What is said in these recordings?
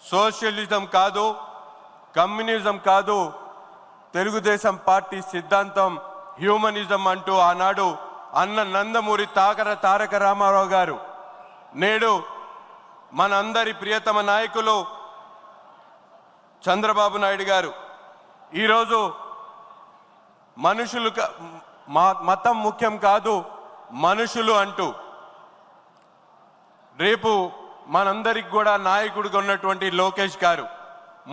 Socialism కాదు, communism కాదు, Telugu Desam party సిద్ధాంతం హ్యూమనిజం అంటూ ఆనాడు అన్న నందమూరి తారక రామారావు గారు, నేడు మనందరి ప్రియతమ నాయకులు చంద్రబాబు నాయుడు గారు ఈరోజు మనుషులు మతం ముఖ్యం కాదు మనుషులు అంటూ రేపు మనందరికి కూడా నాయకుడిగా ఉన్నటువంటి లోకేష్ గారు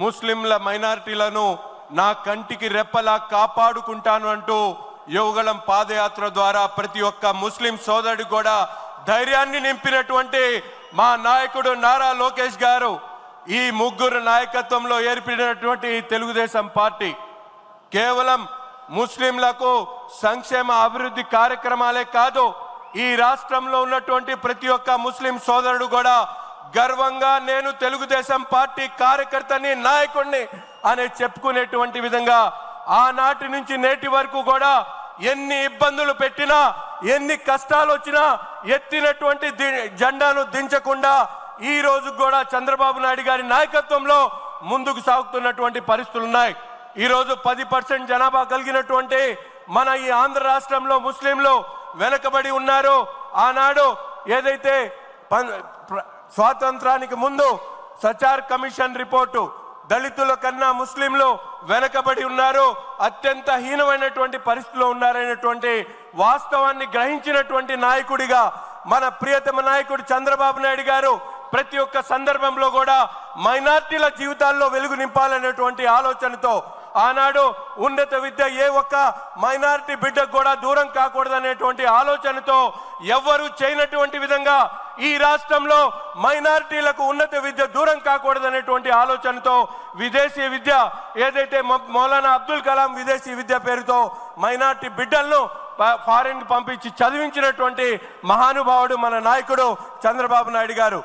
ముస్లింల మైనారిటీలను నా కంటికి రెప్పలా కాపాడుకుంటాను అంటూ యువగళం పాదయాత్ర ద్వారా ప్రతి ఒక్క ముస్లిం సోదరుడు కూడా ధైర్యాన్ని నింపినటువంటి మా నాయకుడు నారా లోకేష్ గారు ఈ ముగ్గురు నాయకత్వంలో ఏర్పడినటువంటి తెలుగుదేశం పార్టీ కేవలం ముస్లింలకు సంక్షేమ అభివృద్ధి కార్యక్రమాలే కాదు, ఈ రాష్ట్రంలో ఉన్నటువంటి ప్రతి ఒక్క ముస్లిం సోదరుడు కూడా గర్వంగా నేను తెలుగుదేశం పార్టీ కార్యకర్తని, నాయకుడిని అని చెప్పుకునేటువంటి విధంగా ఆనాటి నుంచి నేటి వరకు కూడా ఎన్ని ఇబ్బందులు పెట్టినా, ఎన్ని కష్టాలు వచ్చినా ఎత్తినటువంటి జెండాను దించకుండా ఈ రోజు కూడా చంద్రబాబు నాయుడు గారి నాయకత్వంలో ముందుకు సాగుతున్నటువంటి పరిస్థితులు ఉన్నాయి. ఈ రోజు 10% జనాభా కలిగినటువంటి మన ఈ ఆంధ్ర రాష్ట్రంలో ముస్లింలు వెనకబడి ఉన్నారు. ఆనాడు ఏదైతే స్వాతంత్రానికి ముందు సచార్ కమిషన్ రిపోర్టు దళితుల కన్నా ముస్లింలు వెనకబడి ఉన్నారు, అత్యంత హీనమైనటువంటి పరిస్థితిలో ఉన్నారనేటువంటి వాస్తవాన్ని గ్రహించినటువంటి నాయకుడిగా మన ప్రియతమ నాయకుడు చంద్రబాబు నాయుడు గారు ప్రతి ఒక్క సందర్భంలో కూడా మైనార్టీల జీవితాల్లో వెలుగు నింపాలనేటువంటి ఆలోచనతో ఆనాడు ఉన్నత విద్య ఏ ఒక్క మైనారిటీ బిడ్డకు కూడా దూరం కాకూడదనేటువంటి ఆలోచనతో ఎవ్వరూ చేయనటువంటి విధంగా ఈ రాష్ట్రంలో మైనారిటీలకు ఉన్నత విద్య దూరం కాకూడదనేటువంటి ఆలోచనతో విదేశీ విద్య ఏదైతే మౌలానా అబ్దుల్ కలాం విదేశీ విద్య పేరుతో మైనారిటీ బిడ్డలను ఫారిన్ పంపించి చదివించినటువంటి మహానుభావుడు మన నాయకుడు చంద్రబాబు నాయుడు గారు.